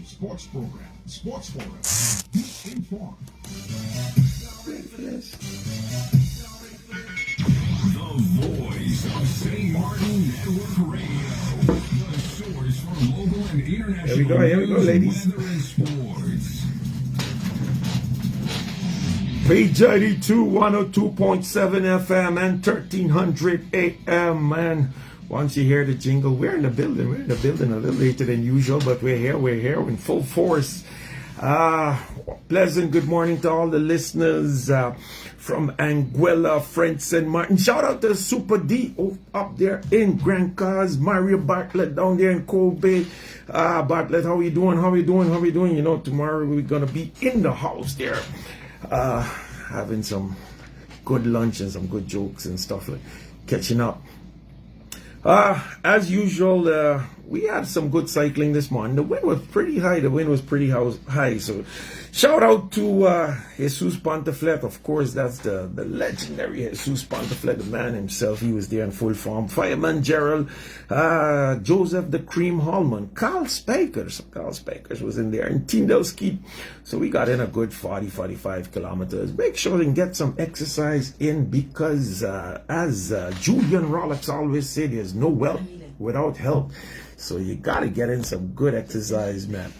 sports program, Sports Forum. Be informed. The voice of St. Martin Network Radio. The source for local and international Here we go, ladies. weather and sports. PJD2102.7 FM and 1300 AM. And once you hear the jingle, we're in the building. We're in the building a little later than usual, but we're here. We're in full force. Pleasant good morning to all the listeners from Anguilla, French St. Martin. Shout out to Super D up there in Grand Cause, Mario Bartlett down there in Cold Bay. Bartlett, how you doing? How you doing? You know, tomorrow we're gonna be in the house there, having some good lunch and some good jokes and stuff, like catching up. As usual, we had some good cycling this morning. The wind was pretty high. So shout out to Jesus Ponteflet. Of course, that's the legendary Jesus Ponteflet, the man himself. He was there in full form. Fireman Gerald, Joseph the Cream Hallman, Carl Spikers was in there, and Tyndall Skeet. So we got in a good 45 kilometers. Make sure and get some exercise in, because as Julian Rolex always said, there's no wealth without health. So you gotta get in some good exercise, man.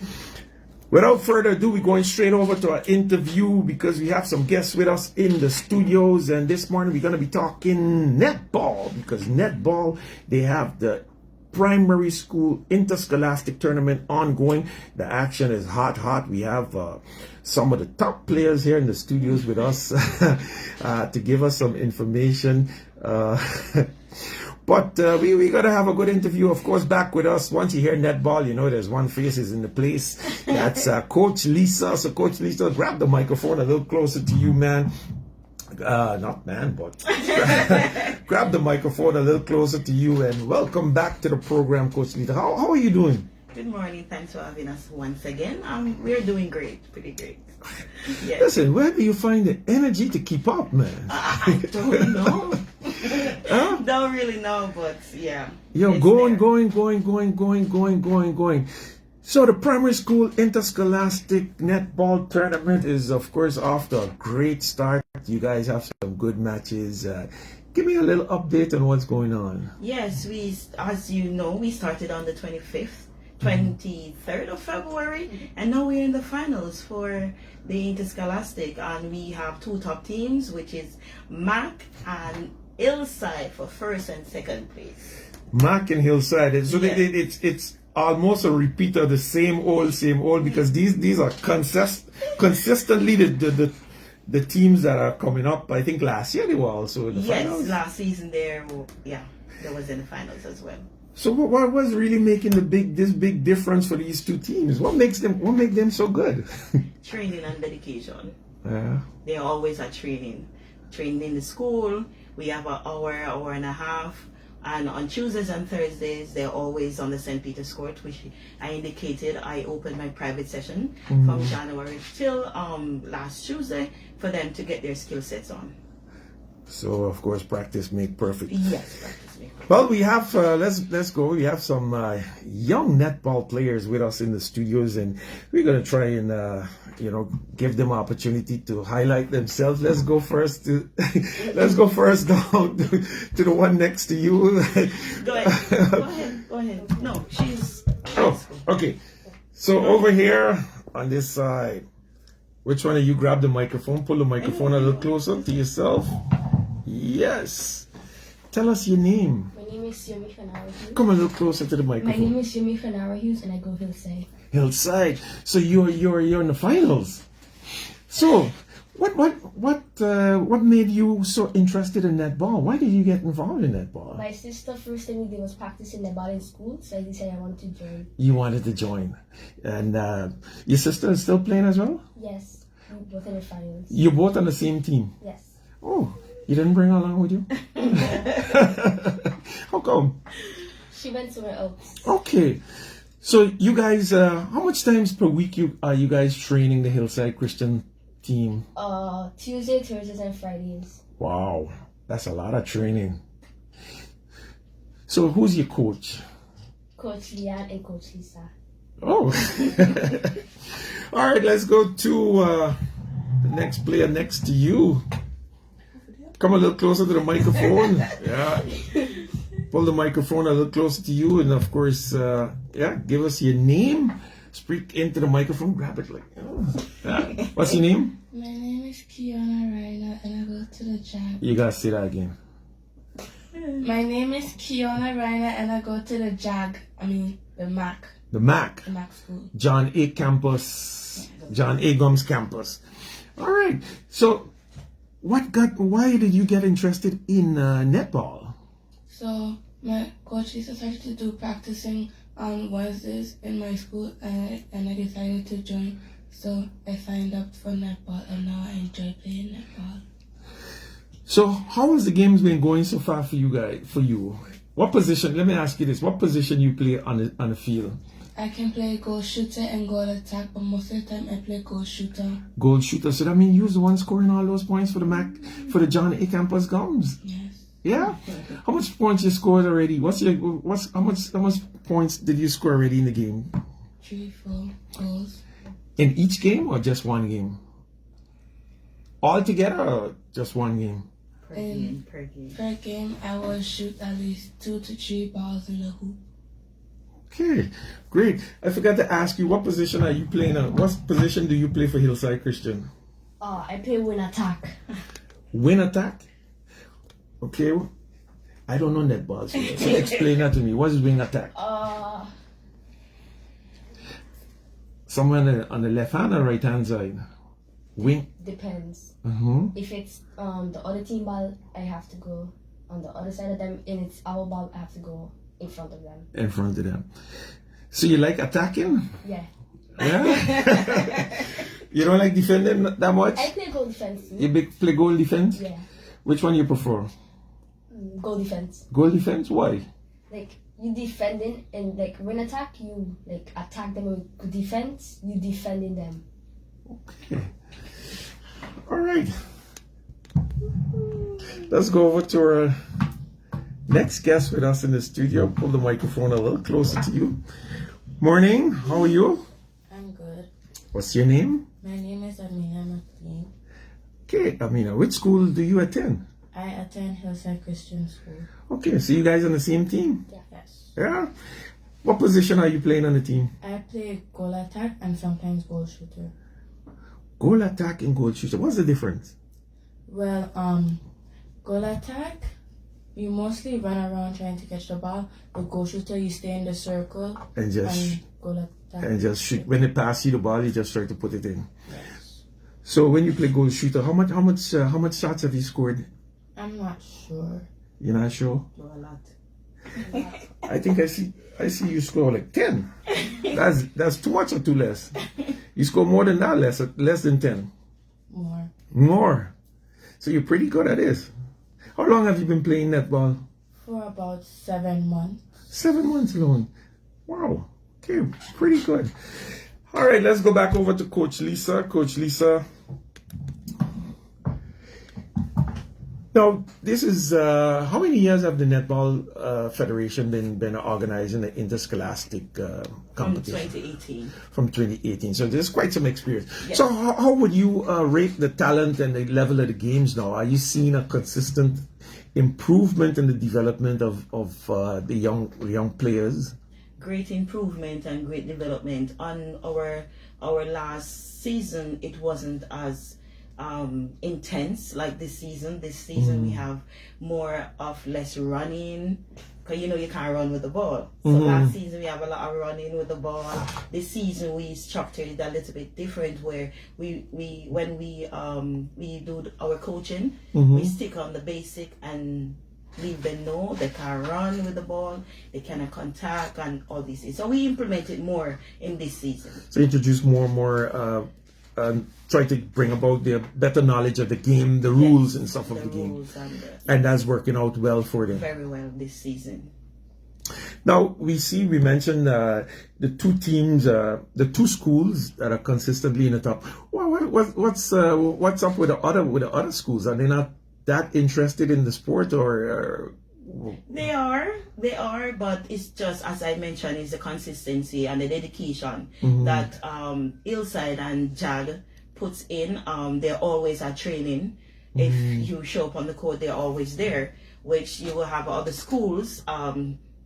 Without further ado, we're going straight over to our interview, because we have some guests with us in the studios. And this morning we're going to be talking netball, because netball, they have the primary school interscholastic tournament ongoing. The action is hot. We have some of the top players here in the studios with us to give us some information. But we got to have a good interview. Of course, back with us, once you hear netball, you know there's one face is in the place. That's Coach Lisa. So Coach Lisa, grab the microphone a little closer to you, man. Not man, but grab the microphone a little closer to you, and welcome back to the program, Coach Lisa. How are you doing? Good morning. Thanks for having us once again. We're doing great. Pretty great. Yes. Listen, where do you find the energy to keep up, man? I don't know. Don't really know, but yeah. You're going. So the primary school interscholastic netball tournament is, of course, off to a great start. You guys have some good matches. Give me a little update on what's going on. Yes, as you know, we started on the 23rd of February, and now we're in the finals for the interscholastic, and we have two top teams, which is MAC and Hillside for first and second place. MAC and Hillside. So yeah. it's almost a repeat of the same old, because these are consistently the teams that are coming up. I think last year they were also in the finals. Yes, last season there was in the finals as well. So what was really making this big difference for these two teams? What make them so good? Training and dedication. Yeah. They always are training in the school. We have an hour and a half, and on Tuesdays and Thursdays they're always on the St. Peter's Court, which I indicated. I opened my private session from January till last Tuesday for them to get their skill sets on. So of course, practice make perfect. Yes, practice make perfect. Well, we have let's go. We have some young netball players with us in the studios, and we're gonna try and give them opportunity to highlight themselves. Let's go first down to the one next to you. Go ahead. No, she's. Oh, okay. So over here on this side, which one of you grab the microphone? Pull the microphone a little closer to yourself. Yes. Tell us your name. My name is Yumi Fanara Hughes. Come a little closer to the microphone. My name is Yumi Fanara Hughes, and I go Hillside. Hillside. So you're in the finals. So what made you so interested in netball? Why did you get involved in netball? My sister first thing we did was practicing netball in school, so I decided I wanted to join. You wanted to join, and your sister is still playing as well? Yes, we're both in the finals. You're both on the same team? Yes. Oh, you didn't bring her along with you? How come? She went somewhere else. Okay. So you guys, how much times per week are you guys training the Hillside Christian team? Tuesday, Thursdays, and Fridays. Wow, that's a lot of training. So who's your coach? Coach Leanne and Coach Lisa. Oh. All right, let's go to the next player next to you. Come a little closer to the microphone. Yeah. Pull the microphone a little closer to you, and of course, give us your name. Speak into the microphone. Grab it like. Yeah. What's your name? My name is Kiana Reina, and I go to the JAG. You gotta say that again. My name is Kiana Reina, and I go to the JAG. I mean, the MAC. The MAC. The MAC school. John A. Campus. John A. Gums Campus. All right. So, why did you get interested in netball? So, my coach started to do practicing on Wednesdays in my school, and I decided to join. So, I signed up for netball, and now I enjoy playing netball. So, how has the games been going so far for you guys? For you, what position? Let me ask you this: what position you play on the field? I can play goal shooter and goal attack, but most of the time I play goal shooter. Goal shooter. So that means you're the one scoring all those points for the MAC, for the John A. Campus Gums. Yes. Yeah. How much points you scored already? How much points did you score already in the game? 3-4 goals. In each game or just one game? All together or just one game? Per game, I will shoot at least 2 to 3 balls in the hoop. Okay, great. I forgot to ask you, what position are you playing on? What position do you play for Hillside Christian? I play wing attack. Wing attack? Okay. I don't know netball, so explain that to me. What is wing attack? Somewhere on the left hand or right hand side? Wing? Depends. Mm-hmm. If it's the other team ball, I have to go on the other side of them. And it's our ball, I have to go in front of them. In front of them. So you like attacking? Yeah. Yeah? You don't like defending that much? I play goal defense too. You play goal defense? Yeah. Which one you prefer? Goal defense. Goal defense? Why? Like you defending and like when attack you like attack them with good defense. You defending them. Okay. All right. Let's go over to our next guest with us in the studio. Pull the microphone a little closer to you. Morning. How are you? I'm good. What's your name? My name is Amina McLean. Okay, Amina. Which school do you attend? I attend Hillside Christian School. Okay, so you guys on the same team? Yes. Yeah. What position are you playing on the team? I play goal attack and sometimes goal shooter. Goal attack and goal shooter. What's the difference? Well, goal attack, you mostly run around trying to catch the ball. The goal shooter, you stay in the circle And just goal attack. and just shoot. When they pass you the ball, you just try to put it in. Yes. So when you play goal shooter, how much shots have you scored? I'm not sure. You're not sure? A lot. I think I see you score like 10. That's too much or too less? You score more than that, less than 10. More. So you're pretty good at this. How long have you been playing netball? For about 7 months. 7 months alone. Wow. Okay, pretty good. All right, let's go back over to Coach Lisa. Coach Lisa. Now, this is, how many years have the Netball Federation been organizing the interscholastic competition? From 2018. So there's quite some experience. Yes. So how would you rate the talent and the level of the games now? Are you seeing a consistent improvement in the development of the young players? Great improvement and great development. On our last season, it wasn't as intense like this season. This season we have more of less running, because you can't run with the ball. So last season we have a lot of running with the ball. This season we structured it a little bit different, where when we do our coaching, we stick on the basic and leave them know they can run with the ball, they can contact and all these things. So we implement it more in this season. So introduce more and more try to bring about the better knowledge of the game, the rules and stuff of the game. And that's working out well for them. Very well this season. Now we mentioned the two teams, the two schools that are consistently in the top. Well, what's up with the other schools? Are they not that interested in the sport, or They are, but it's just, as I mentioned, it's the consistency and the dedication that Hillside and JAG puts in. They're always at training. If you show up on the court, they're always there, which you will have other schools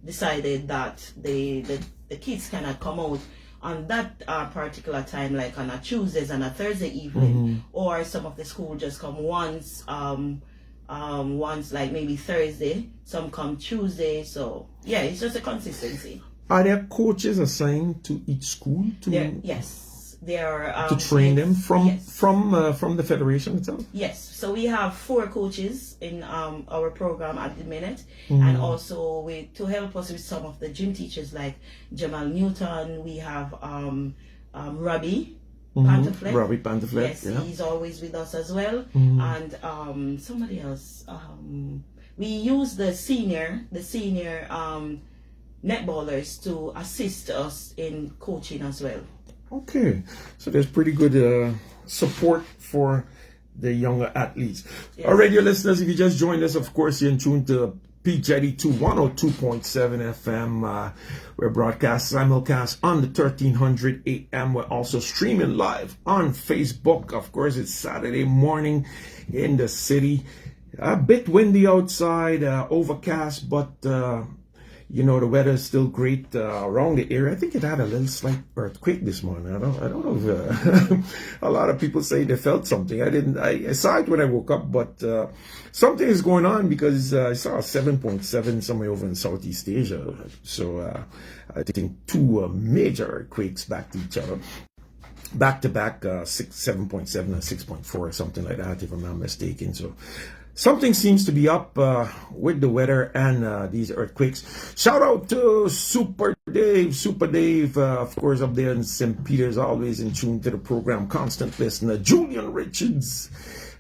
decided that the kids cannot come out on that particular time, like on a Tuesdays and a Thursday evening, or some of the school just come once like maybe Thursday, some come Tuesday. So yeah, it's just a consistency. Are there coaches assigned to each school Yes, there are to train them from yes. from the federation itself? Yes, so we have 4 coaches in our program at the minute, and also to help us with some of the gym teachers like Jamal Newton. We have Robbie Pantaflet. Robbie Pantaflet. Yes, yeah. he's always with us as well, and somebody else. We use the senior netballers to assist us in coaching as well. Okay, so there's pretty good support for the younger athletes. Yes. All right, dear listeners, if you just joined us, of course, you're in tune to PJD2102.7 FM. We're broadcast simulcast on the 1300 AM. We're also streaming live on Facebook. Of course, it's Saturday morning in the city. A bit windy outside, overcast, but you know, the weather is still great around the area. I think it had a little slight earthquake this morning. I don't know if a lot of people say they felt something. I saw it when I woke up, but something is going on because I saw a 7.7 somewhere over in Southeast Asia. So I think 2 major earthquakes back to each other. Back to back, 7.7 or 6.4 or something like that, if I'm not mistaken. So something seems to be up with the weather and these earthquakes. Shout out to Super Dave, of course, up there in St. Peter's, always in tune to the program, constant listener. Julian Richards,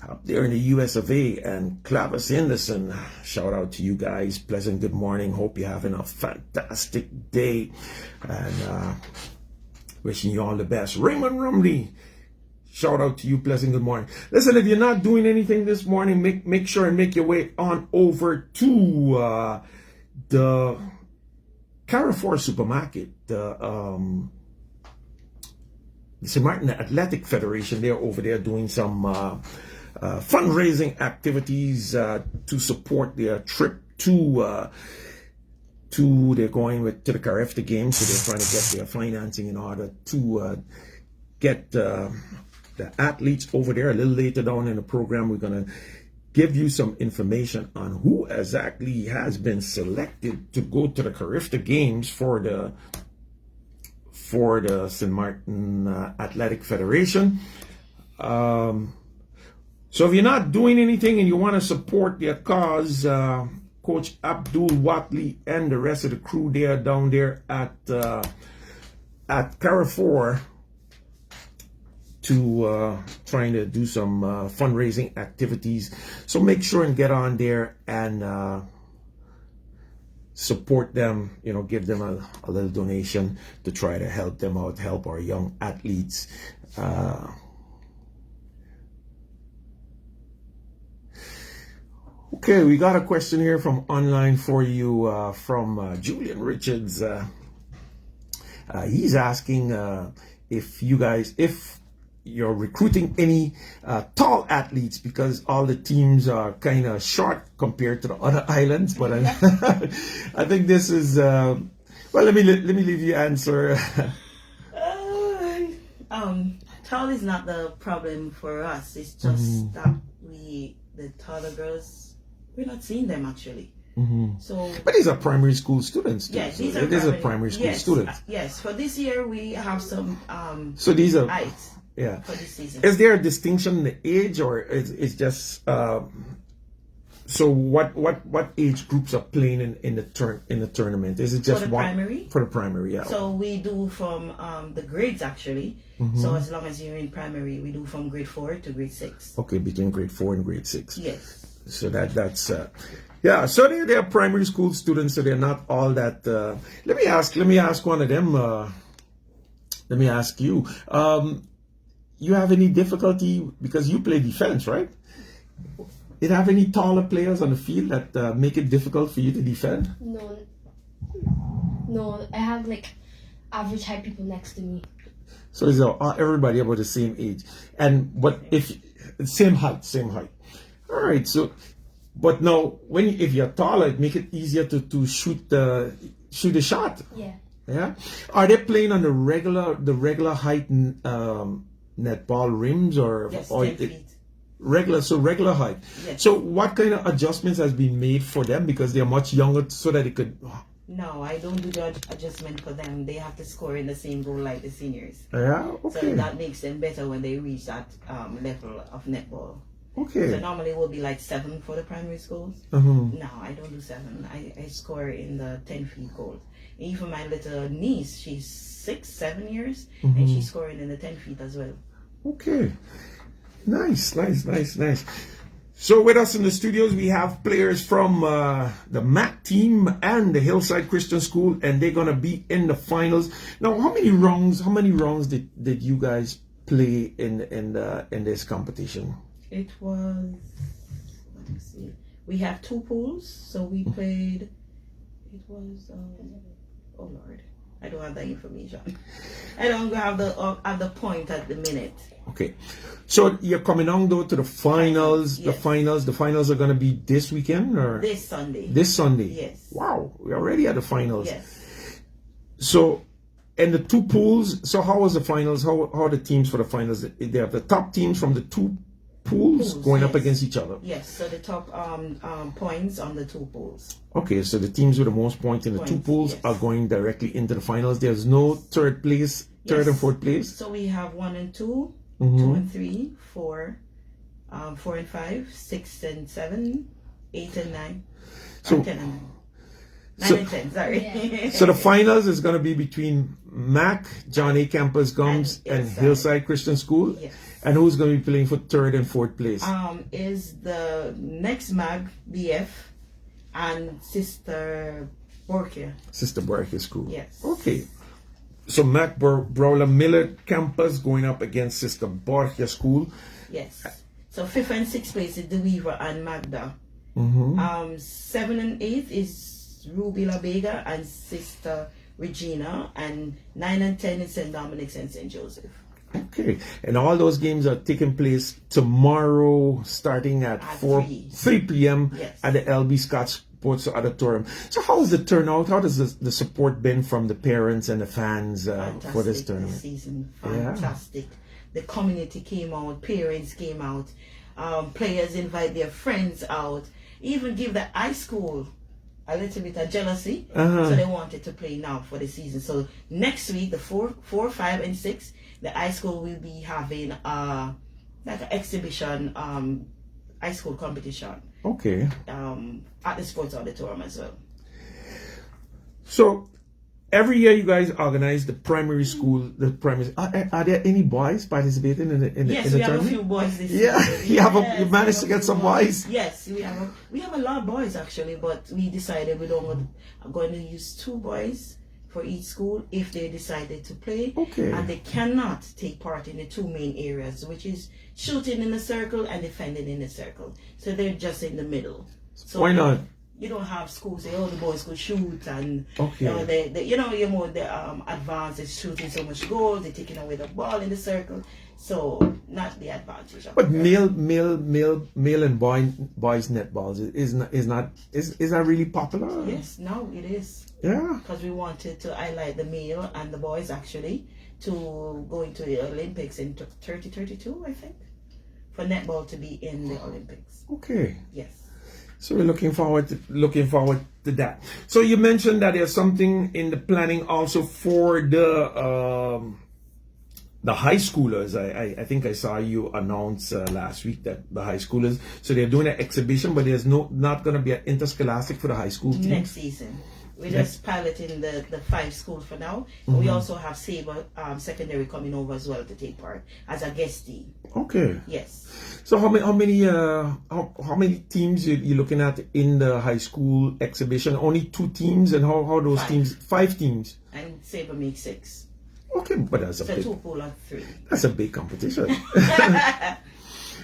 up there in the US of A, and Clavis Henderson. Shout out to you guys. Pleasant good morning. Hope you're having a fantastic day. And wishing you all the best. Raymond Rumley, shout out to you. Pleasant good morning. Listen, if you're not doing anything this morning, make sure and make your way on over to the Carrefour supermarket, the St. Martin Athletic Federation. They're over there doing some fundraising activities to support their trip to they're going to the Carefta Games, so they're trying to get their financing in order to get the athletes over there. A little later down in the program, we're going to give you some information on who exactly has been selected to go to the Carefta Games for the St. Martin Athletic Federation. So if you're not doing anything and you want to support their cause, Coach Abdul Watley and the rest of the crew there down there at Carrefour to trying to do some fundraising activities. So make sure and get on there and support them, you know, give them a little donation to try to help them out, help our young athletes. Okay, we got a question here from online for you from Julian Richards. He's asking if you're recruiting any tall athletes, because all the teams are kind of short compared to the other islands. But I think this is well. Let me leave you answer. Tall is not the problem for us. It's just that the taller girls, we're not seeing them actually. So, but these are primary school students. Yes, so these are primary school students. Yes, for this year we have some. So these are height. Yeah. For this season. Is there a distinction in the age, or it's just so what age groups are playing in the tournament? Is it just for the one primary? For the primary, yeah. So we do from the grades actually. So as long as you're in primary, we do from grade 4 to grade 6. Okay, between grade 4 and grade 6. Yes. So that's yeah. So they're primary school students, so they're not all that. Let me ask one of them. Let me ask you. You have any difficulty, because you play defense, right? it have any taller players on the field that make it difficult for you to defend? No, I have like average height people next to me. So is everybody about the same age? And but if same height. All right. So, but now if you're taller, it make it easier to shoot the shot. Yeah. Yeah. Are they playing on the regular height netball rims or Yes, or 10 feet. regular height? Yes. So what kind of adjustments has been made for them because they're much younger so that they could? No, I don't do the adjustment for them. They have to score in the same goal like the seniors. Yeah. Okay. So that makes them better when they reach that level of netball. Okay. So normally it will be like 7 for the primary schools. Mhm. No, I don't do 7. I score in the 10 feet goal. Even my little niece, she's 7 years, and she's scoring in the 10 feet as well. Okay. Nice. So with us in the studios, we have players from the MAC team and the Hillside Christian School, and they're gonna be in the finals. Now, how many rounds did you guys play in this competition? It was, let me see. We have 2 pools, so we played. It was. Oh Lord, I don't have that information. I don't have the point at the minute. Okay, so you're coming on though to the finals. Yes. The finals are gonna be this weekend or This Sunday. this Sunday. Yes. Wow, we're already at the finals. Yes. So, and the 2 pools. So, how was the finals? How are the teams for the finals? They have the top teams from the 2 pools going up yes. against each other. Yes. So the top points on the 2 pools. Okay, so the teams with the most points in the 2 pools yes. are going directly into the finals. There's no third and fourth place. So we have 1 and 2, Mm-hmm. 2 and 3, 4, 4 and 5, 6 and 7, 8 and 9, So- 10 and 9. 9 So- and 10, sorry. Yeah. So the finals is going to be between MAC, John A. Campus Gums, And and Hillside. Hillside Christian School. Yes. And who's going to be playing for third and fourth place? Is the next mag BF and Sister Borkia. Sister Barker School. Yes. Okay. So Mac Brawler Miller Campus going up against Sister Borgia School. Yes. So 5th and 6th place is the Weaver and Magda. Mm-hmm. 7 and 8 is Ruby La Vega and Sister Regina, and 9 and 10 is St. Dominic's and St. Joseph. Okay. And all those games are taking place tomorrow starting at 3 p.m. Yes. at the LB Scott Sports Auditorium. So how is the turnout? How does the support been from the parents and the fans for this tournament? This season. Yeah. Fantastic. The community came out, parents came out, players invite their friends out, even give the high school a little bit of jealousy. So they wanted to play now for the season. So next week, the 4, 5, and 6, the high school will be having like an exhibition, high school competition. Okay. At the sports auditorium as well. So every year you guys organize the primary school. Are there any boys participating in the Yes, in the we have a tournament? few boys this Yeah, season. you managed to get some boys. Yes, we have a lot of boys actually, but we decided we don't I'm going to use 2 boys for each school if they decided to play. Okay. And they cannot take part in the 2 main areas, which is shooting in the circle and defending in the circle. So they're just in the middle. So Why not? You don't have schools say, oh, the boys could shoot and Okay. you're more advanced. They're shooting so much goals. They're taking away the ball in the circle. So not the advantage. Of But it. male and boys netballs is that really popular? Yes, no, it is. Yeah. Because we wanted to highlight the male and the boys actually to go into the Olympics in 2032, I think, for netball to be in the Olympics. Okay. Yes. So we're looking forward to that. So you mentioned that there's something in the planning also for the high schoolers. I think I saw you announce last week that the high schoolers. So they're doing an exhibition, but there's not going to be an interscholastic for the high school team. Next season. We're just piloting the 5 schools for now. But we also have Sabre Secondary coming over as well to take part as a guest team. Okay. Yes. So how many teams you looking at in the high school exhibition? Only 2 teams, and how those 5. teams? 5 teams. And Sabre makes 6. Okay, but that's a So big. 2 pool of 3. That's a big competition.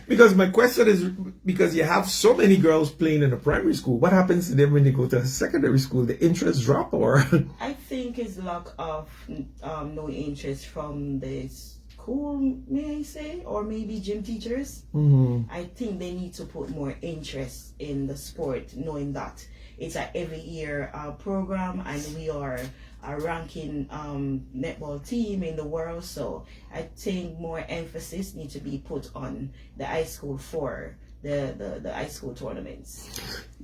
Because my question is, because you have so many girls playing in the primary school, what happens to them when they go to secondary school? The interest drop, or? I think it's lack of no interest from the school, may I say, or maybe gym teachers. I think they need to put more interest in the sport, knowing that it's a every year program, and we are a ranking netball team in the world. So I think more emphasis needs to be put on the high school for the high school tournaments.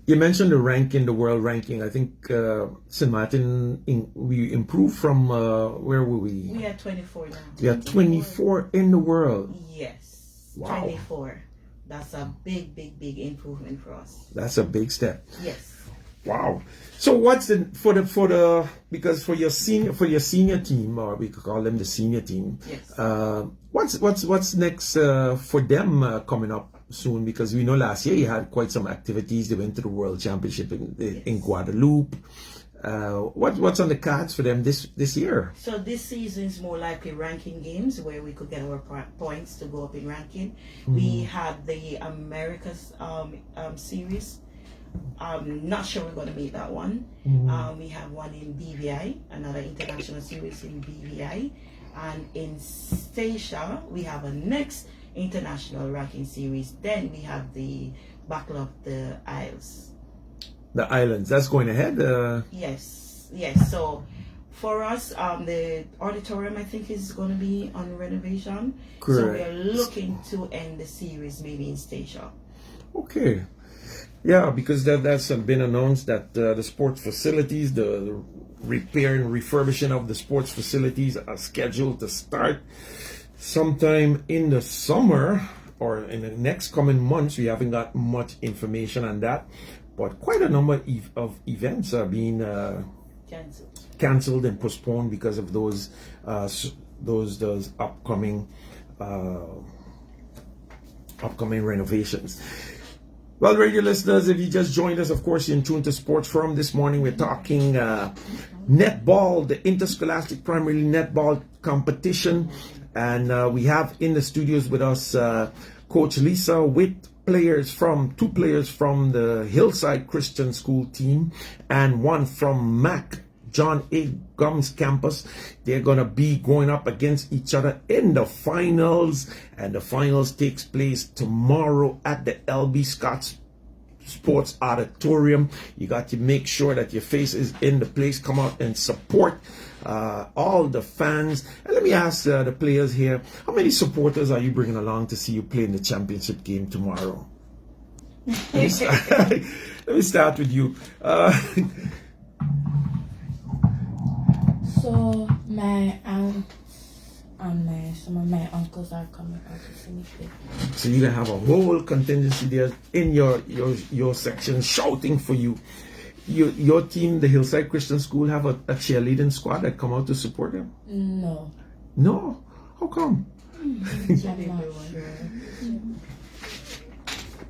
You mentioned the ranking, the world ranking. I think St. Martin, we improved from, where were we? We are 24 now. We are 24 in the world. Yes. Wow. 24. That's a big improvement for us. That's a big step. Yes. Wow. So what's because for your senior team, or we could call them the senior team. Yes. What's next for them coming up soon? Because we know last year you had quite some activities. They went to the World Championship in Guadeloupe. What's on the cards for them this year? So this season is more likely ranking games where we could get our points to go up in ranking. We had the Americas series. Not sure we're going to make that one. We have one in BVI, another international series in BVI, and in Statia we have a next international ranking series. Then we have the Battle of the Isles. The islands, that's going ahead. Yes. So for us, the auditorium I think is going to be on renovation. Correct. So we are looking to end the series maybe in Statia. Okay. Yeah, because that's been announced that the sports facilities, the repair and refurbishing of the sports facilities are scheduled to start sometime in the summer or in the next coming months. We haven't got much information on that, but quite a number of events are being cancelled and postponed because of those upcoming renovations. Well, radio listeners, if you just joined us, of course, you're in tune to Sports Forum. This morning we're talking netball, the interscholastic primary netball competition. And we have in the studios with us Coach Lisa with two players from the Hillside Christian School team and one from MAC, John A. Gums campus. They're going to be going up against each other in the finals, and the finals takes place tomorrow at the LB Scott Sports Auditorium. You got to make sure that your face is in the place. Come out and support all the fans. And let me ask the players here, how many supporters are you bringing along to see you play in the championship game tomorrow? Let me start with you. So my aunt and some of my uncles are coming out to see me play. So you're gonna have a whole contingency there in your section shouting for you. Your team, the Hillside Christian School, have a cheerleading squad that come out to support them? No. No? How come?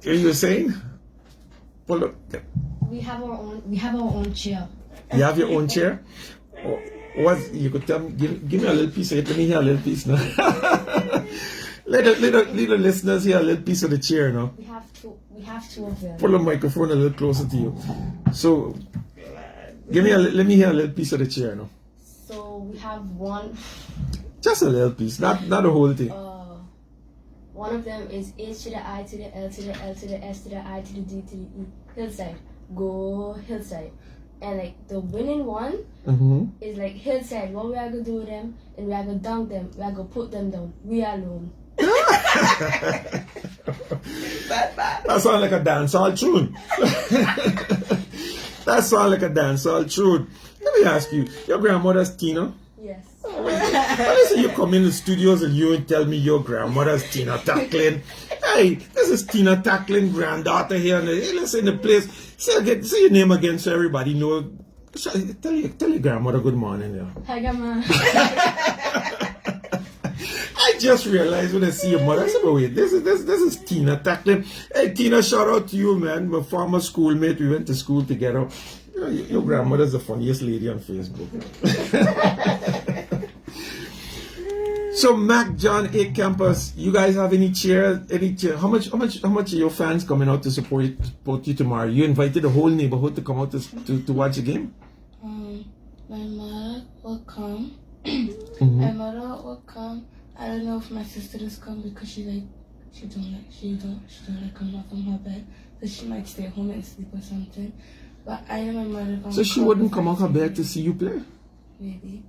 Are you saying? Well, look. We have our own chair. You have your own chair? What you could tell me? Give me a little piece of it. Let me hear a little piece now. let the listeners hear a little piece of the chair now. We have two of them. Pull the microphone a little closer to you. So, let me hear a little piece of the chair now. So we have one. Just a little piece, not the whole thing. One of them is H to the I to the L to the L to the S to the I to the D to the E. Hillside. Go Hillside. And like the winning one is like Hillside. What we are gonna do with them, and we are gonna dunk them. We are gonna put them down. We are alone. That sounds like a dancehall tune. That sounds like a dancehall tune. Let me ask you, your grandmother's Tina? Yes. Listen, you come in the studios and you tell me your grandmother's Tina Tackling. Hey, this is Tina Tackling, granddaughter here. And hey, listen, the place. Say your name again so everybody know. Tell your grandmother good morning. Yeah. Hi, Grandma. I just realized when I see your mother, I said, wait, this is Tina Tackling. Hey, Tina, shout out to you, man. My former schoolmate. We went to school together. You know, your grandmother's the funniest lady on Facebook. So Mac, John, A Campus, you guys have any cheer? Any cheer? How much are your fans coming out to support you tomorrow? You invited the whole neighborhood to come out to watch the game? My mother will come. Mm-hmm. My mother will come. I don't know if my sister does come because she don't like coming out from her bed. So she might stay home and sleep or something. But I and my mother gonna So she wouldn't come out her bed to see you play? Maybe.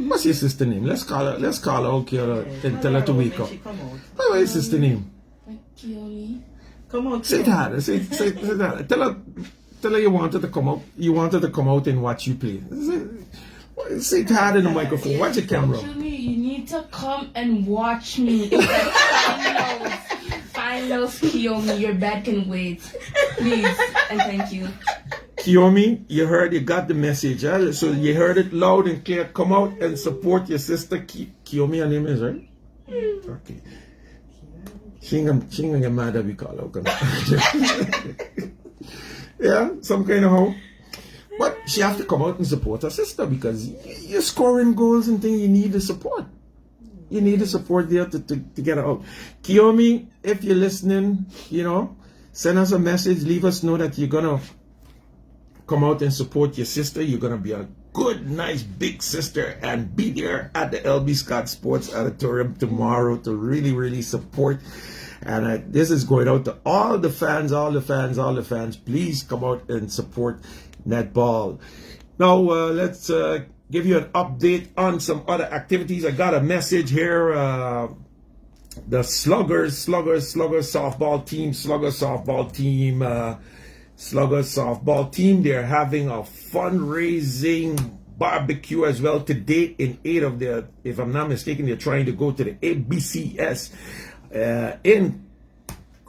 What's your sister name? Let's call her okay, and tell her to wake up. What's your sister name? Kiyomi. Come on. Say that. Say that. Tell her you wanted to come out. You wanted to come out and watch you play. Say that in the microphone. Watch your camera. Actually, you need to come and watch me. It's like finals, Kiyomi. Your bed can wait. Please and thank you. Kiyomi, you got the message. Huh? So you heard it loud and clear. Come out and support your sister. Kiyomi, her name is, right? Okay. She ain't gonna get mad that we call her. Yeah, some kind of how. But she have to come out and support her sister because you're scoring goals and things. You need the support. You need the support there to get her out. Kiyomi, if you're listening, send us a message. Leave us know that you're gonna come out and support your sister. You're gonna be a good, nice, big sister and be there at the LB Scott Sports Auditorium tomorrow to really, really support. And this is going out to all the fans. Please come out and support netball. Now, let's give you an update on some other activities. I got a message here. The Sluggers softball team, they're having a fundraising barbecue as well today in aid of their, if I'm not mistaken, they're trying to go to the ABCS in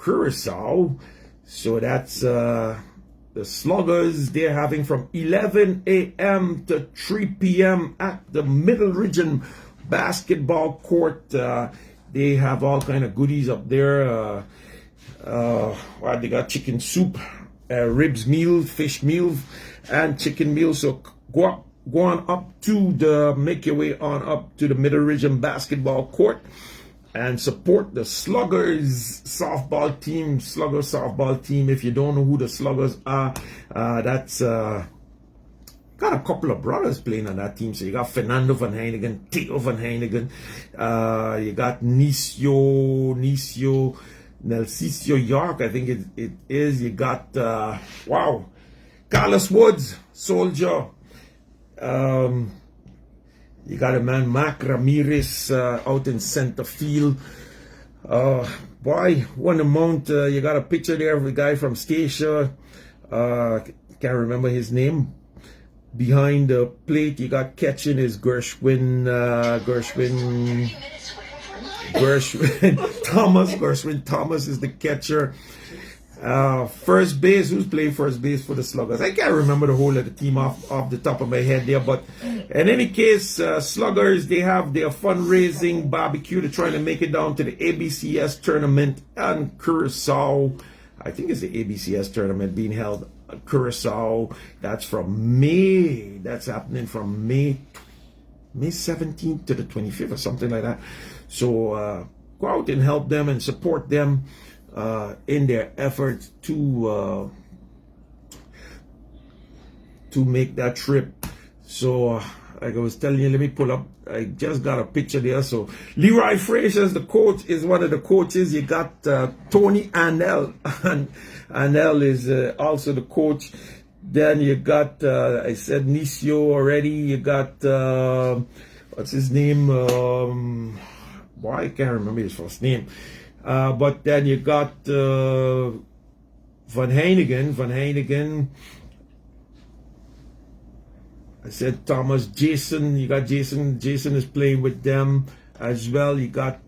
Curacao. So that's the Sluggers. They're having from 11 a.m. to 3 p.m. at the Middle Region basketball court. They have all kind of goodies up there. They got chicken soup, ribs meal, fish meal, and chicken meal. So go on up to make your way on up to the Middle Region basketball court and support the Sluggers softball team. If you don't know who the Sluggers are, that's got a couple of brothers playing on that team. So you got Fernando Van Heinigen, Theo Van Heinigen, you got Nelsisio York, I think it is. You got Carlos Woods, Soldier. You got a man, Mac Ramirez, out in center field. One amount. You got a picture there of a guy from Stacia. Can't remember his name. Behind the plate, you got catching is Gershwin Thomas. Gershwin Thomas is the catcher. First base, who's playing first base for the Sluggers? I can't remember the whole of the team off the top of my head there, but in any case, Sluggers, they have their fundraising barbecue. They're trying to make it down to the ABCS tournament in Curacao. I think it's the ABCS tournament being held at Curacao. That's from May. That's happening from May 17th to the 25th or something like that. So go out and help them and support them in their efforts to make that trip. So like I was telling you, let me pull up. I just got a picture there. So Leroy Frazier is the coach, is one of the coaches. You got Tony Annell, and Annell is also the coach. Then you got I said Nisio already. You got what's his name? I can't remember his first name. But then you got Van Heinigen. I said Thomas, Jason. You got Jason. Jason is playing with them as well. You got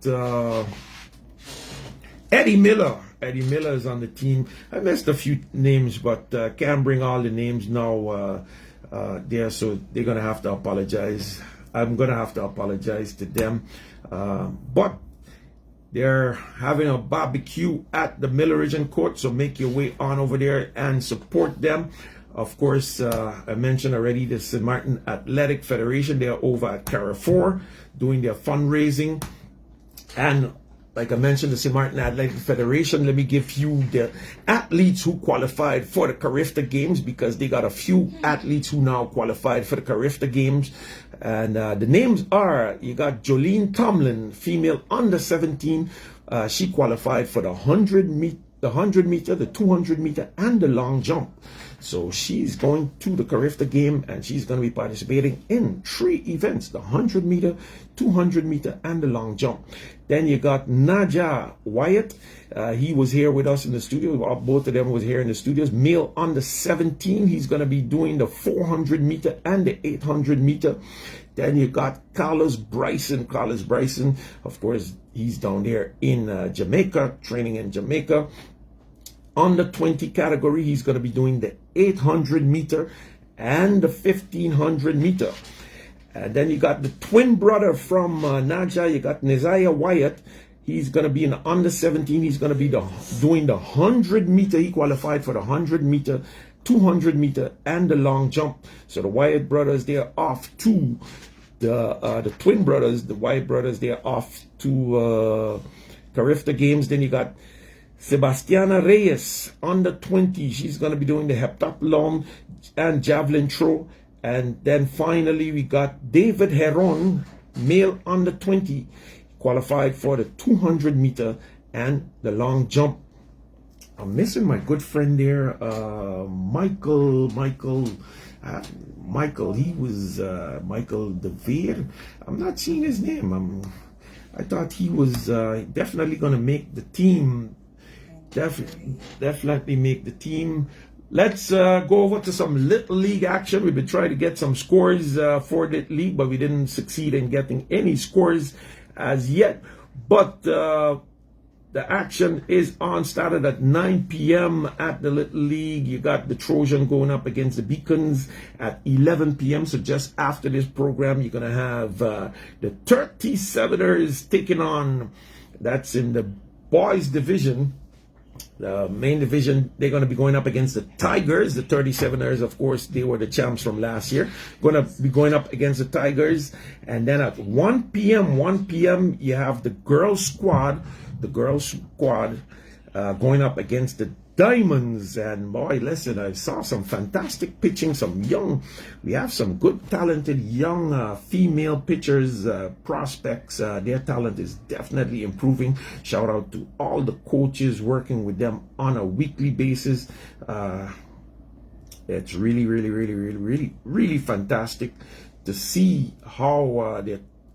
Eddie Miller. Eddie Miller is on the team. I missed a few names, but can't bring all the names now there. So they're gonna have to apologize. I'm gonna have to apologize to them. But they're having a barbecue at the Miller Region Court, so make your way on over there and support them. Of course, I mentioned already the St. Martin Athletic Federation. They are over at Carrefour doing their fundraising. And like I mentioned, the St. Martin Athletic Federation, let me give you the athletes who qualified for the Carifta Games, because they got a few athletes who now qualified for the Carifta Games. And the names are, you got Jolene Tomlin, female under 17. She qualified for the 100 meter, the 200 meter, and the long jump. So she's going to the Carifta game, and she's going to be participating in 3 events: the 100 meter, 200 meter, and the long jump. Then you got Naja Wyatt. He was here with us in the studio. Both of them was here in the studios. Male under 17. He's going to be doing the 400 meter and the 800 meter. Then you got Carlos Bryson. Carlos Bryson, of course, he's down there in Jamaica, training in Jamaica. Under 20 category, he's going to be doing the 800 meter and the 1500 meter. And then you got the twin brother from Naja. You got Neziah Wyatt. He's going to be in the under 17. He's going to be doing the 100 meter. He qualified for the 100 meter, 200 meter, and the long jump. So the Wyatt brothers, they are off to the twin brothers, the Wyatt brothers, they are off to Carifta Games. Then you got Sebastiana Reyes, under 20. She's going to be doing the heptathlon and javelin throw. And then finally, we got David Heron, male under 20, qualified for the 200 meter and the long jump. I'm missing my good friend there, Michael. He was Michael DeVere. I'm not seeing his name. I thought he was definitely going to make the team. Definitely make the team. Let's go over to some Little League action. We've been trying to get some scores for the league, but we didn't succeed in getting any scores as yet. But the action is on, started at 9 p.m. at the Little League. You got the Trojan going up against the Beacons at 11 p.m. So just after this program, you're going to have the 37ers taking on, that's in the boys division. The main division, they're going to be going up against the Tigers. The 37ers, of course, they were the champs from last year. Going to be going up against the Tigers. And then at 1 p.m., you have the girls squad. The girls squad going up against the Diamonds. And boy, listen, I saw some fantastic pitching, we have some good talented young female pitchers, prospects. Their talent is definitely improving. Shout out to all the coaches working with them on a weekly basis. It's really fantastic to see how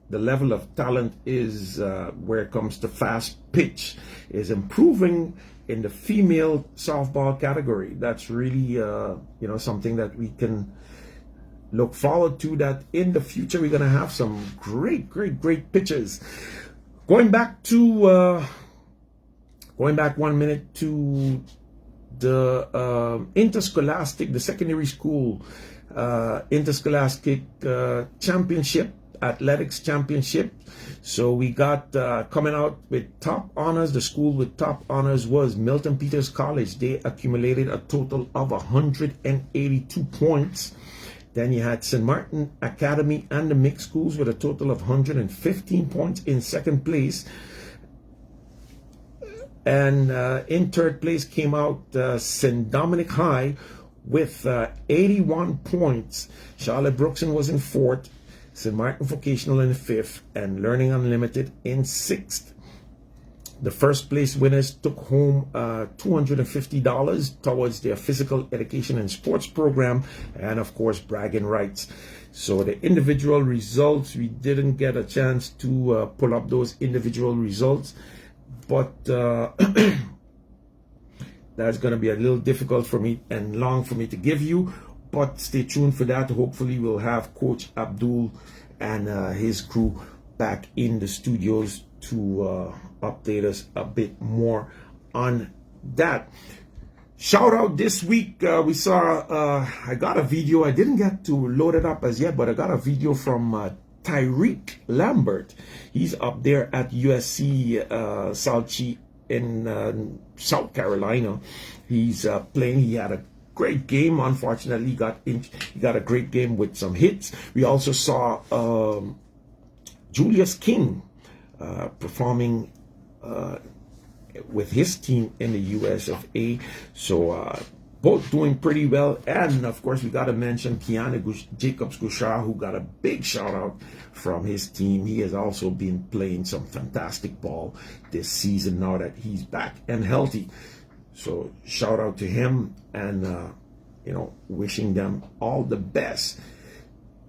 the level of talent is, where it comes to fast pitch, is improving in the female softball category. That's really something that we can look forward to, that in the future we're going to have some great pitchers. Going back 1 minute to the interscholastic, the secondary school interscholastic championship, athletics championship. So we got coming out with top honors. The school with top honors was Milton Peters College. They accumulated a total of 182 points. Then you had St. Martin Academy and the mixed schools with a total of 115 points in second place. And in third place came out St. Dominic High with 81 points. Charlotte Brookson was in fourth, St. Martin Vocational in fifth, and Learning Unlimited in sixth. The first place winners took home $250 towards their physical education and sports program, and of course bragging rights. So the individual results, we didn't get a chance to pull up those individual results, but that's going to be a little difficult for me and long for me to give you. But stay tuned for that. Hopefully we'll have Coach Abdul and his crew back in the studios to update us a bit more on that. Shout out this week, we saw, I got a video, I didn't get to load it up as yet, but I got a video from Tyreek Lambert. He's up there at USC Salchi in South Carolina. He's playing. He had a great game. Unfortunately, he got a great game with some hits. We also saw Julius King performing with his team in the US of A. So both doing pretty well. And of course, we got to mention Keanu Jacobs-Gouchard, who got a big shout out from his team. He has also been playing some fantastic ball this season now that he's back and healthy. So shout out to him, and wishing them all the best.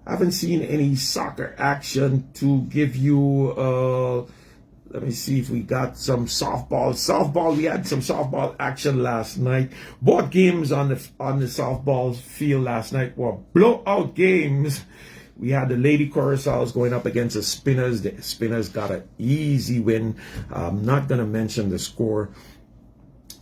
I haven't seen any soccer action to give you. Let me see if we got some softball. We had some softball action last night. Both games on the softball field last night were blowout games. We had the Lady Coruscaws going up against the Spinners. The Spinners got an easy win. I'm not going to mention the score.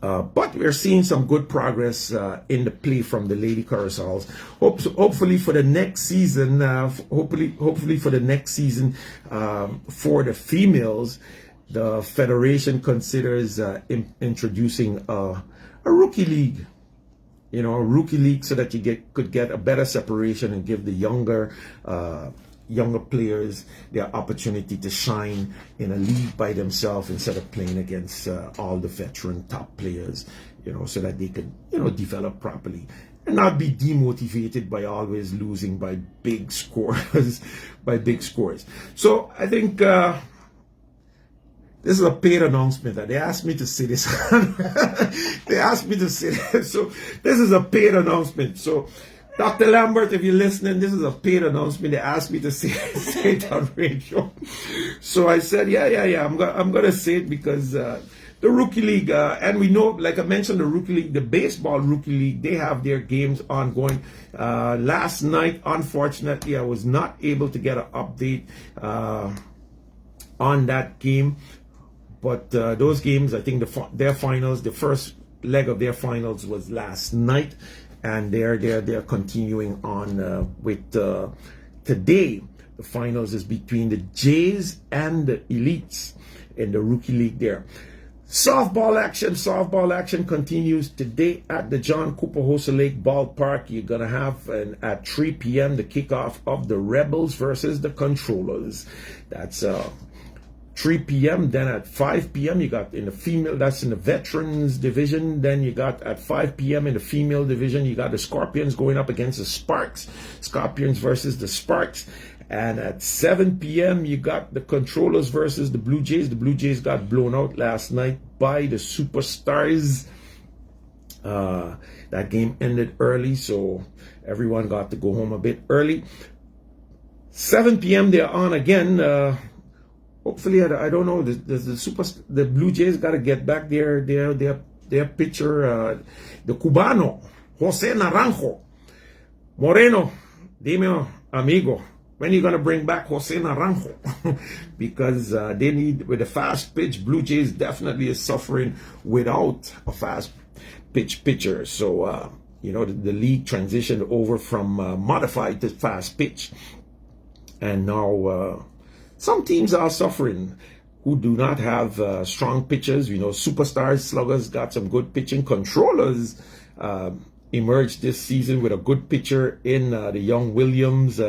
But we're seeing some good progress in the play from the Lady Coruscaws. Hopefully for the next season, hopefully for the next season, for the females, the federation considers introducing a rookie league. A rookie league, so that you could get a better separation and give the younger players their opportunity to shine in a league by themselves instead of playing against all the veteran top players, so that they could, develop properly and not be demotivated by always losing by big scores, So I think this is a paid announcement. They asked me to say this. They asked me to say this. So this is a paid announcement. So Dr. Lambert, if you're listening, this is a paid announcement. They asked me to say it on radio. So I said, yeah. I'm going to say it because the Rookie League, and we know, like I mentioned, the Rookie League, the baseball Rookie League, they have their games ongoing. Last night, unfortunately, I was not able to get an update on that game. But those games, I think their finals, the first leg of their finals was last night. And they're continuing on with today. The finals is between the Jays and the Elites in the Rookie League there. Softball action continues today at the John Cooper Hossa Lake Ballpark. You're going to have at 3 p.m. the kickoff of the Rebels versus the Controllers. That's 3 p.m. Then at 5 p.m. you got in the female, that's in the veterans division. Then you got at 5 p.m. in the female division, you got the Scorpions going up against the Sparks. Scorpions versus the Sparks. And at 7 p.m. you got the Controllers versus the Blue Jays. The Blue Jays got blown out last night by the Superstars. That game ended early, so everyone got to go home a bit early. 7 p.m. they're on again. Hopefully, I don't know. The Blue Jays got to get back their pitcher, the Cubano, Jose Naranjo. Moreno, dime amigo, when are you going to bring back Jose Naranjo? Because they need, with a fast pitch, Blue Jays definitely is suffering without a fast pitch pitcher. So, the league transitioned over from modified to fast pitch. And now some teams are suffering who do not have strong pitchers. Superstars, sluggers got some good pitching. Controllers emerged this season with a good pitcher in the young Williams,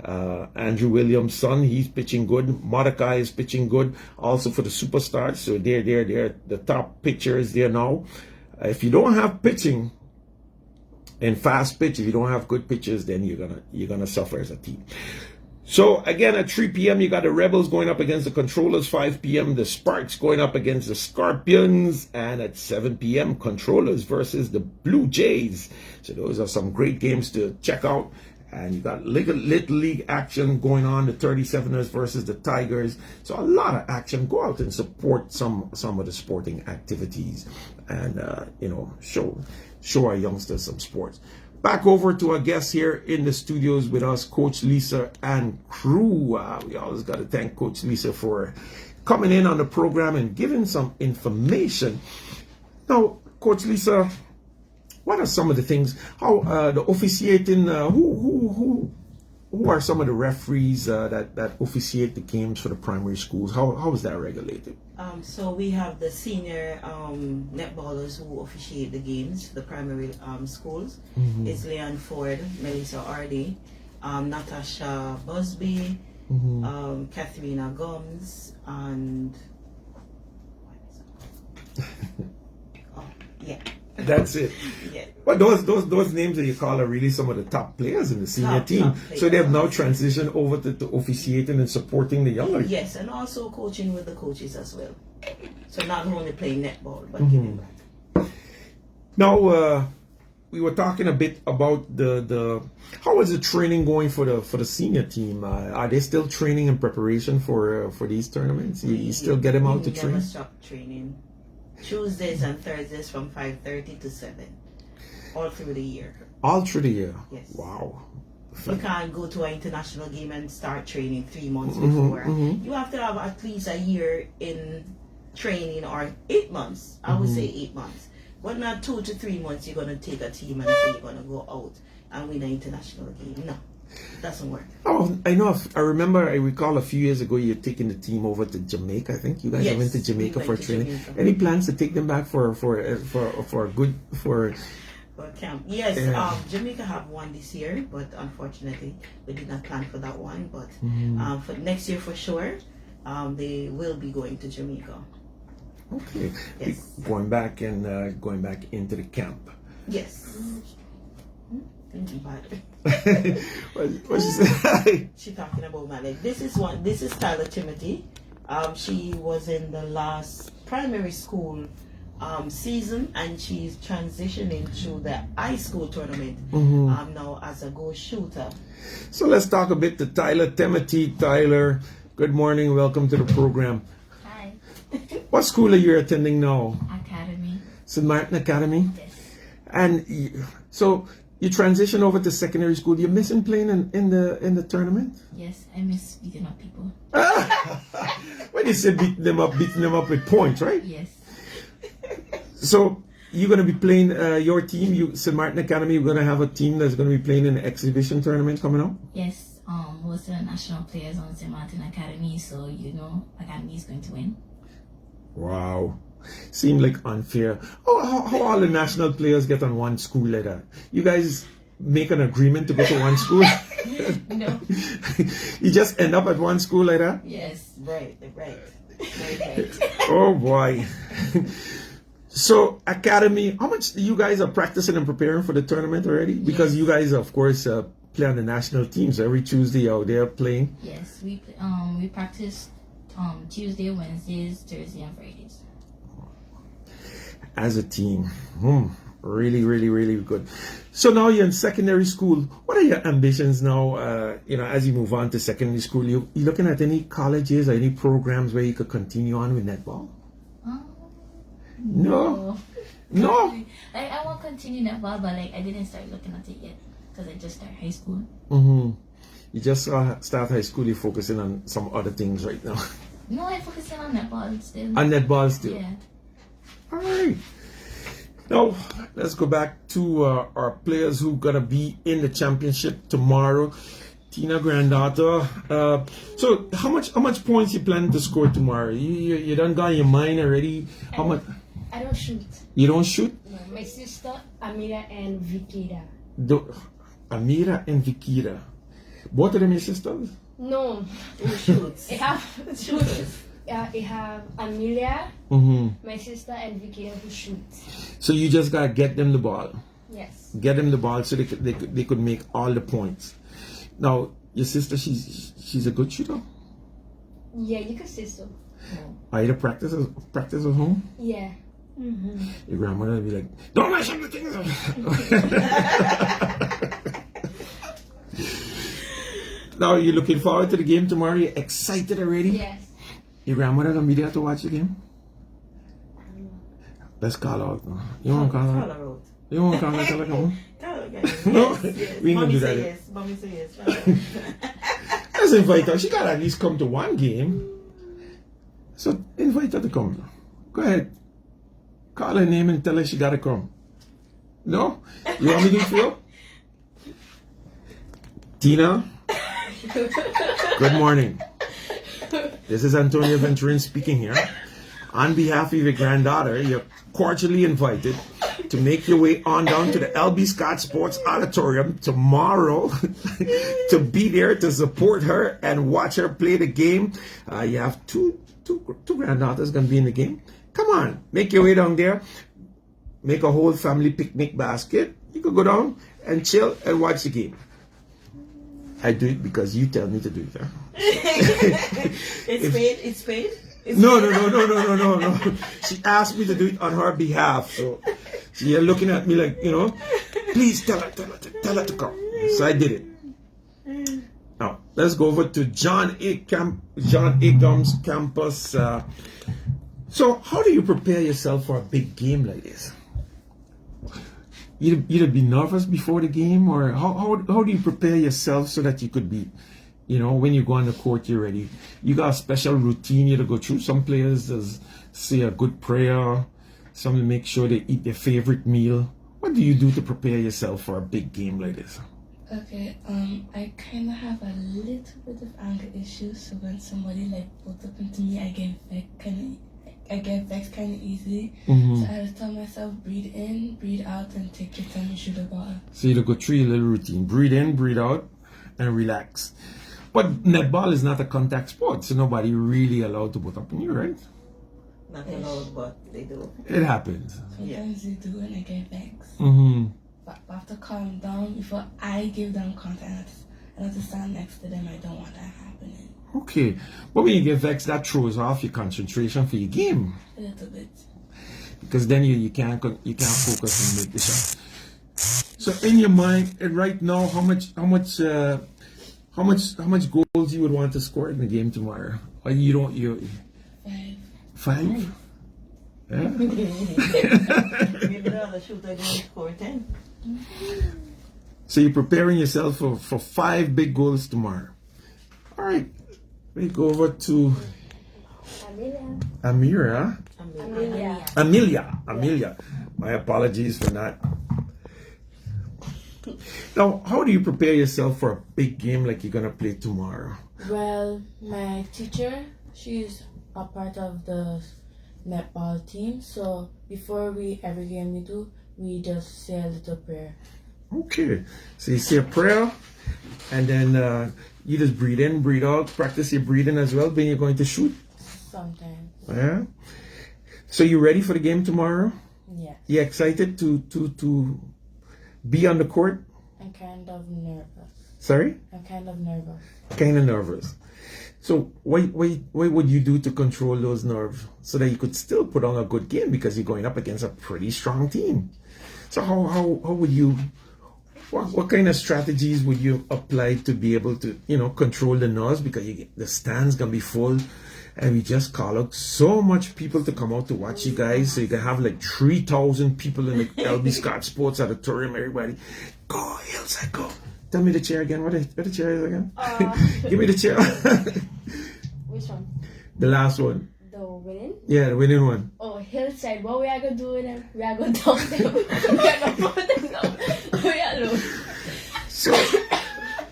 Andrew Williams' son. He's pitching good. Mordecai is pitching good also for the Superstars. So they're the top pitchers there now. If you don't have pitching in fast pitch, if you don't have good pitchers, then you're gonna suffer as a team. So again, at 3 p.m. you got the Rebels going up against the Controllers. 5 p.m. the Sparks going up against the Scorpions, and at 7 p.m. Controllers versus the Blue Jays. So those are some great games to check out. And you got little league action going on, the 37ers versus the Tigers. So a lot of action. Go out and support some of the sporting activities, and show our youngsters some sports. Back over to our guests here in the studios with us, Coach Lisa and crew. We always got to thank Coach Lisa for coming in on the program and giving some information. Now, Coach Lisa, what are some of the things? How the officiating? Who who are some of the referees that officiate the games for the primary schools? How is that regulated? So we have the senior netballers who officiate the games for the primary schools. It's Leon Ford, Melissa Ardy, Natasha Busby, Katharina Gums, and yeah. That's it. Yeah. But those names that you call are really some of the top players in the senior team. So they have now transitioned over to officiating and supporting the younger. Yes, and also coaching with the coaches as well. So not only playing netball, but giving back. Now, we were talking a bit about the how is the training going for the senior team? Are they still training in preparation for these tournaments? You still get them out to train? Never stop training. Tuesdays and Thursdays from 5:30 to 7, all through the year. All through the year? Yes. Wow. You can't go to an international game and start training 3 months before. You have to have at least a year in training, or 8 months. I would say 8 months. But not 2 to 3 months you're going to take a team and say you're going to go out and win an international game. No, it doesn't work. Oh, I know. I recall a few years ago you're taking the team over to Jamaica. I think you guys Yes, went to Jamaica we for went to training. Jamaica. Any plans to take them back for a good for? For camp. Yes, Yeah. Jamaica have one this year, but unfortunately we did not plan for that one. But for next year for sure, they will be going to Jamaica. Okay. Yes. Going back into the camp. Yes. But what she say? she talking about my leg. This is Tyler Timothy. She was in the last primary school season, and she's transitioning to the high school tournament now as a goal shooter. So let's talk a bit to Tyler Timothy. Tyler, good morning. Welcome to the program. Hi. What school are you attending now? Academy. St. Martin Academy. Yes. And so you transition over to secondary school. You're missing playing in the tournament? Yes, I miss beating up people. When you say beating them up with points, right? Yes. So you're going to be playing your team, St. Martin Academy. You're going to have a team that's going to be playing in the exhibition tournament coming up? Yes. Most of the national players on St. Martin Academy, so Academy is going to win. Wow. Seemed like unfair. How all the national players get on one school like that? You guys make an agreement to go to one school? No. You just end up at one school like that? Yes. Right. Oh boy. So Academy, how much you guys are practicing and preparing for the tournament already? Because you guys, of course, play on the national teams every Tuesday out there playing. Yes, we practice Tuesday, Wednesdays, Thursday, and Fridays. As a team. Really, really, really good. So now you're in secondary school. What are your ambitions now, as you move on to secondary school? You looking at any colleges or any programs where you could continue on with netball? No. I won't continue netball, but I didn't start looking at it yet because I just started high school. You just start high school, you're focusing on some other things right now. No, I'm focusing on netball still. On netball still? Yeah. All right. Now, let's go back to our players who going to be in the championship tomorrow. Tina granddaughter. So how much points you planning to score tomorrow? You done got your mind already? How much? I don't shoot. You don't shoot? No, my sister Amira and Vikira. Amira and Vikira. Both of them your sisters? No, Who shoots? I have shooters. I have Amelia, my sister, and Vikira who shoots. So you just gotta get them the ball. Yes. Get them the ball so they could make all the points. Now your sister, she's a good shooter. Yeah, you could say so. Are you practice at home? Yeah. Your grandmother would be like, "Don't mash up the things." Now you're looking forward to the game tomorrow. You're excited already. Yes. Your grandmother gonna be there to watch the game. Let's call her out. You want to call her? Call her out. You want to call her? Tell her come on. Tell her again. No, Yes. we ain't gonna Mommy do say that. yes. Mommy say yes. Let's invite her. She gotta at least come to one game. So invite her to come. Go ahead. Call her name and tell her she gotta come. No? You want me to feel? Tina, Good morning. This is Antonio Venturin speaking here. On behalf of your granddaughter, you're cordially invited to make your way on down to the LB Scott Sports Auditorium tomorrow to be there to support her and watch her play the game. You have two granddaughters going to be in the game. Come on, make your way down there. Make a whole family picnic basket. You could go down and chill and watch the game. I do it because you tell me to do it. Huh? It's paid? No. She asked me to do it on her behalf. So she's looking at me like, please tell her to come. So I did it. Now, let's go over to John A. Gum's campus. So how do you prepare yourself for a big game like this? You'd be nervous before the game, or how do you prepare yourself so that you could be, when you go on the court, you're ready? You got a special routine you to go through. Some players say a good prayer. Some make sure they eat their favorite meal. What do you do to prepare yourself for a big game like this? Okay, I kind of have a little bit of anger issues, so when somebody pulls up into me, I get vexed kind of easily. Mm-hmm. So I just tell myself, breathe in, breathe out, and take your time and shoot the ball. So you go through your little routine. Breathe in, breathe out, and relax. But netball is not a contact sport, so nobody really allowed to put up on you, right? Not allowed, but they do. It happens. Sometimes they do, and I get vexed. Mm-hmm. But I have to calm down before I give them contact. I have to stand next to them. I don't want that happening. Okay, but when you get vexed, that throws off your concentration for your game. A little bit. Because then you can't focus and make the shot. So in your mind, right now, how much goals you would want to score in the game tomorrow? Or you 5? Yeah. Maybe the other shooter going to score 10. So you're preparing yourself for 5 big goals tomorrow. All right. We go over to Amelia. My apologies for that. Now, how do you prepare yourself for a big game like you're going to play tomorrow? Well, my teacher, she's a part of the netball team. So before every game we do, we just say a little prayer. Okay. So you say a prayer, and then you just breathe in, breathe out. Practice your breathing as well when you're going to shoot. Sometimes. Yeah. So you ready for the game tomorrow? Yes. You excited to be on the court? I'm kind of nervous. Sorry? I'm kind of nervous. Kind of nervous. So what would you do to control those nerves so that you could still put on a good game, because you're going up against a pretty strong team? So how would you, what kind of strategies would you apply to be able to, control the nerves, because the stands gonna be full, and we just call out so much people to come out to watch you guys, so you can have 3,000 people in the LB Scott Sports Auditorium. Everybody, go Hillside, go. Tell me the chair again. What the chair is again? Give me the chair. Which one? The last one. The winning? Yeah, the winning one. Oh, Hillside. What we are going to do with them? We are going to dump them. We are going to put them down. We are low. So,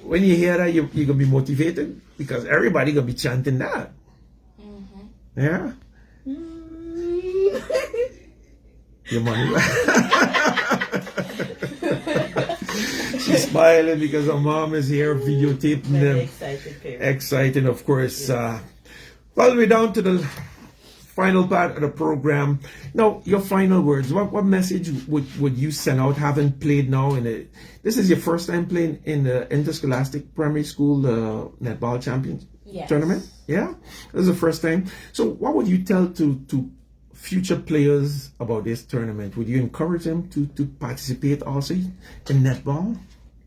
when you hear that, you're going to be motivated, because everybody going to be chanting that. Mm-hmm. Yeah? Your money. She's smiling because her mom is here videotaping them. Exciting, of course. Well, we're down to the final part of the program. Now, your final words. What message would you send out, having played now this is your first time playing in the Interscholastic Primary School Netball Champions Tournament? Yeah? This is the first time. So what would you tell to future players about this tournament? Would you encourage them to participate also in netball?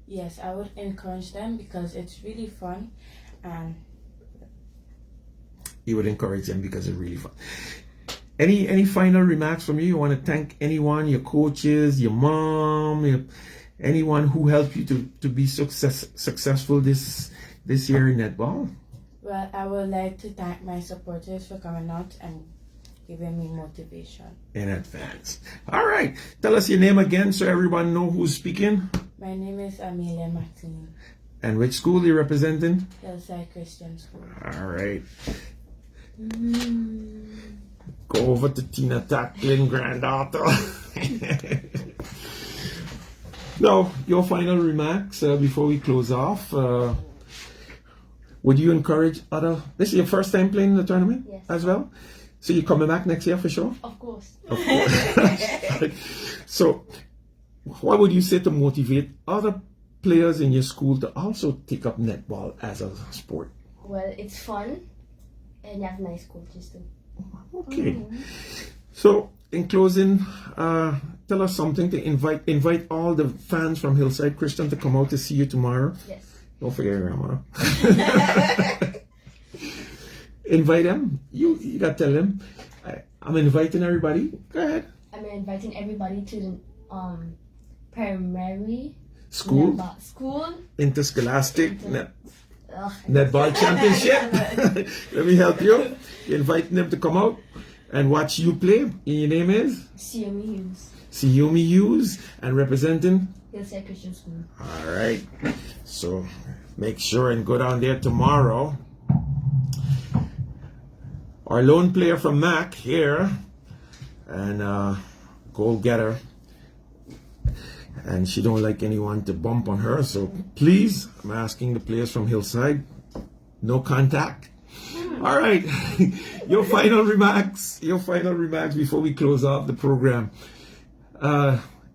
Yes, I would encourage them because it's really fun, and you would encourage them because it's really fun. Any final remarks from you? You want to thank anyone, your coaches, your mom, anyone who helped you to be successful this year in netball? Well, I would like to thank my supporters for coming out and giving me motivation in advance. All right, tell us your name again so everyone know who's speaking. My name is Amelia Martin. And which school are you representing? Hillside Christian School. All right. Go over to Tina Tackling, granddaughter. Now, your final remarks before we close off. Would you encourage other... This is your first time playing in the tournament? Yes. As well? So you're coming back next year for sure? Of course. Of course. So, what would you say to motivate other players in your school to also take up netball as a sport? Well, it's fun, and you have nice coaches too. Okay. So, in closing, tell us something to invite all the fans from Hillside Christian to come out to see you tomorrow. Yes. Don't forget your grandma. Invite them. You got to tell them. I'm inviting everybody. Go ahead. I'm inviting everybody to the primary School, school. interscholastic netball championship. Let me help you. You're inviting them to come out and watch you play. Your name is? Siyomi Hughes. Siyomi Hughes, and representing? Hillside Christian School. All right. So make sure and go down there tomorrow. Our lone player from MAC here, and goal getter. And she don't like anyone to bump on her, so please, I'm asking the players from Hillside, no contact. All right. Your final remarks before we close off the program.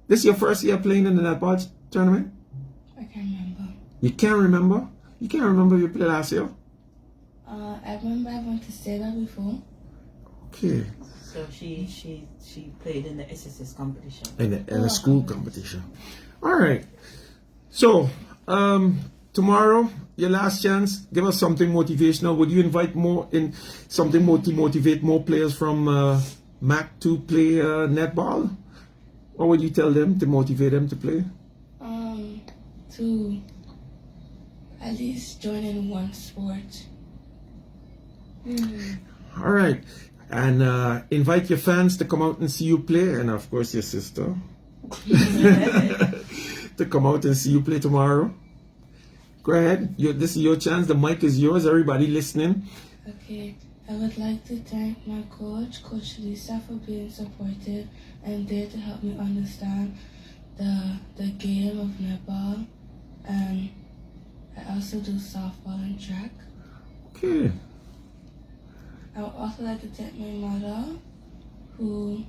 This is your first year playing in the netball tournament? I can't remember. You can't remember? You can't remember you played last year? I remember I went to Seda before. Okay. So she played in the SSS competition. In the school competition. All right. So, tomorrow, your last chance. Give us something motivational. Would you invite something to motivate more players from MAC to play netball? Or would you tell them to motivate them to play? To at least join in one sport. All right. And invite your fans to come out and see you play. And of course, your sister. To come out and see you play tomorrow. Go ahead. This is your chance. The mic is yours. Everybody listening. Okay. I would like to thank my coach, Coach Lisa, for being supportive and there to help me understand the game of netball. And I also do softball and track. Okay. I would also like to thank my mother, who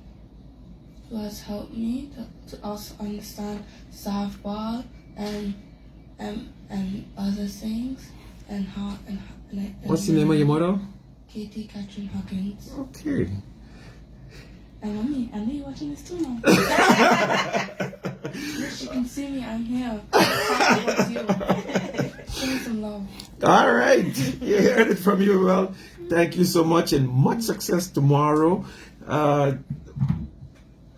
has helped me to also understand softball and other things and how. What's the name of your mother? Katie Catherine Huggins. Okay. And mommy, I know you're watching this too now. Yes, you can see me. I'm here. What's you? Show me some love. All right. You heard it from you. Well, thank you so much and much success tomorrow.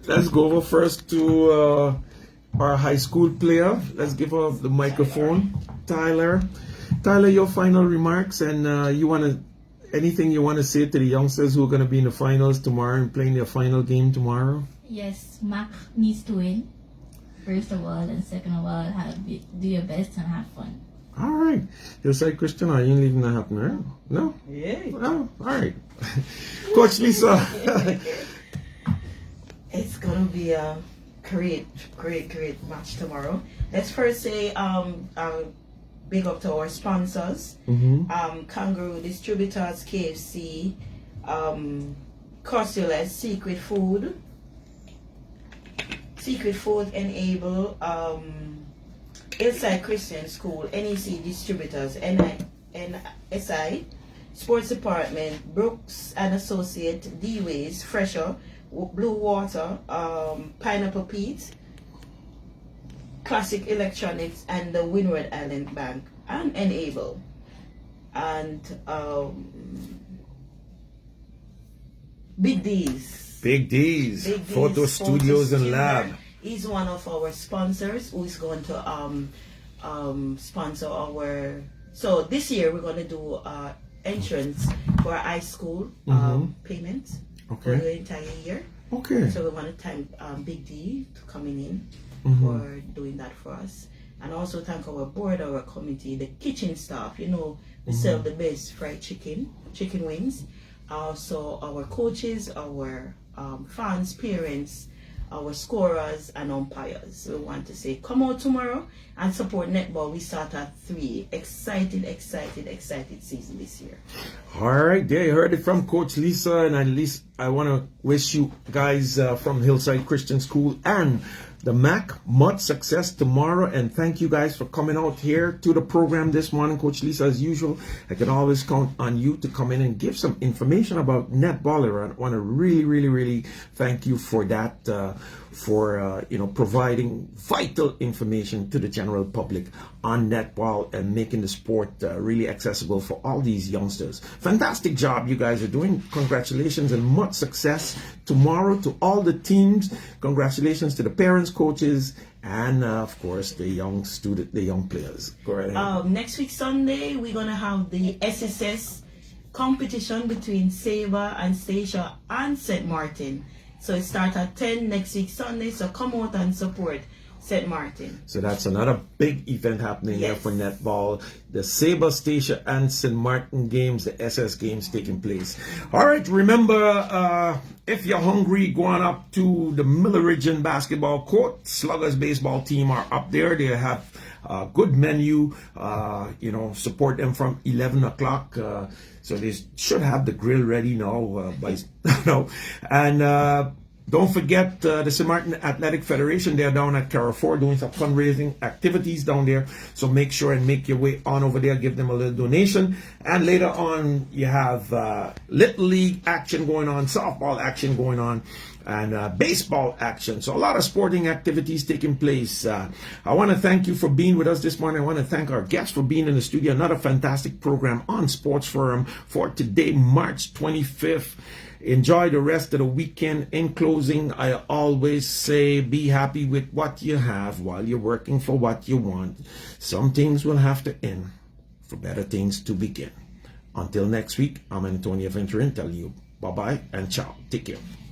Let's go over first to our high school player. Let's give her the microphone. Tyler, your final remarks, and anything you want to say to the youngsters who are going to be in the finals tomorrow and playing their final game tomorrow? Yes, MAC needs to win. First of all, and second of all, do your best and have fun. All right. Hillside Christian, are you leaving that happen, right? No? Yeah. Oh, all right. Coach Lisa. It's gonna be a great match tomorrow. Let's first say big up to our sponsors. Kangaroo Distributors, KFC, Cosula, Secret Food Enable, Hillside Christian School, NEC Distributors, NSI, Sports Department, Brooks and Associate, D-Ways, Fresher, Blue Water, Pineapple Pete, Classic Electronics, and the Windward Island Bank, and Enable. And Big D's. Big D's. Photo Studios and Lab. He's one of our sponsors who is going to sponsor our. So this year we're going to do entrance for high school payment for the entire year. Okay. So we want to thank Big D for coming in for doing that for us. And also thank our board, our committee, the kitchen staff. You know, we serve the best fried chicken wings. Also our coaches, our fans, parents, our scorers and umpires. We want to say come out tomorrow and support netball. We start at 3. Excited season this year. All right, there you heard it from Coach Lisa, and at least I want to wish you guys from Hillside Christian School and the MAC much success tomorrow, and thank you guys for coming out here to the program this morning. Coach Lisa, as usual, I can always count on you to come in and give some information about netball. I want to really thank you for that, for providing vital information to the general public on netball and making the sport really accessible for all these youngsters. Fantastic job you guys are doing. Congratulations and much success tomorrow to all the teams. Congratulations to the parents, coaches, and of course the young players. Go right ahead. Next week Sunday we're gonna have the SSS competition between Sabre and Stacia and St. Martin. So it starts at 10 next week Sunday. So come out and support St. Martin. So that's another big event happening here for netball. The Sabre, Stacia, and St. Martin games, the SS games taking place. All right, remember, if you're hungry, go on up to the Miller Region basketball court. Sluggers baseball team are up there. They have a good menu. Support them from 11 o'clock. So they should have the grill ready now by now. And don't forget the St. Martin Athletic Federation. They're down at Carrefour doing some fundraising activities down there. So make sure and make your way on over there. Give them a little donation. And later on, you have Little League action going on, softball action going on, and baseball action. So a lot of sporting activities taking place. I want to thank you for being with us this morning. I want to thank our guests for being in the studio. Another fantastic program on Sports Forum for today, March 25th. Enjoy the rest of the weekend. In closing, I always say be happy with what you have while you're working for what you want. Some things will have to end for better things to begin. Until next week, I'm Antonio Venturin telling you bye-bye and ciao. Take care.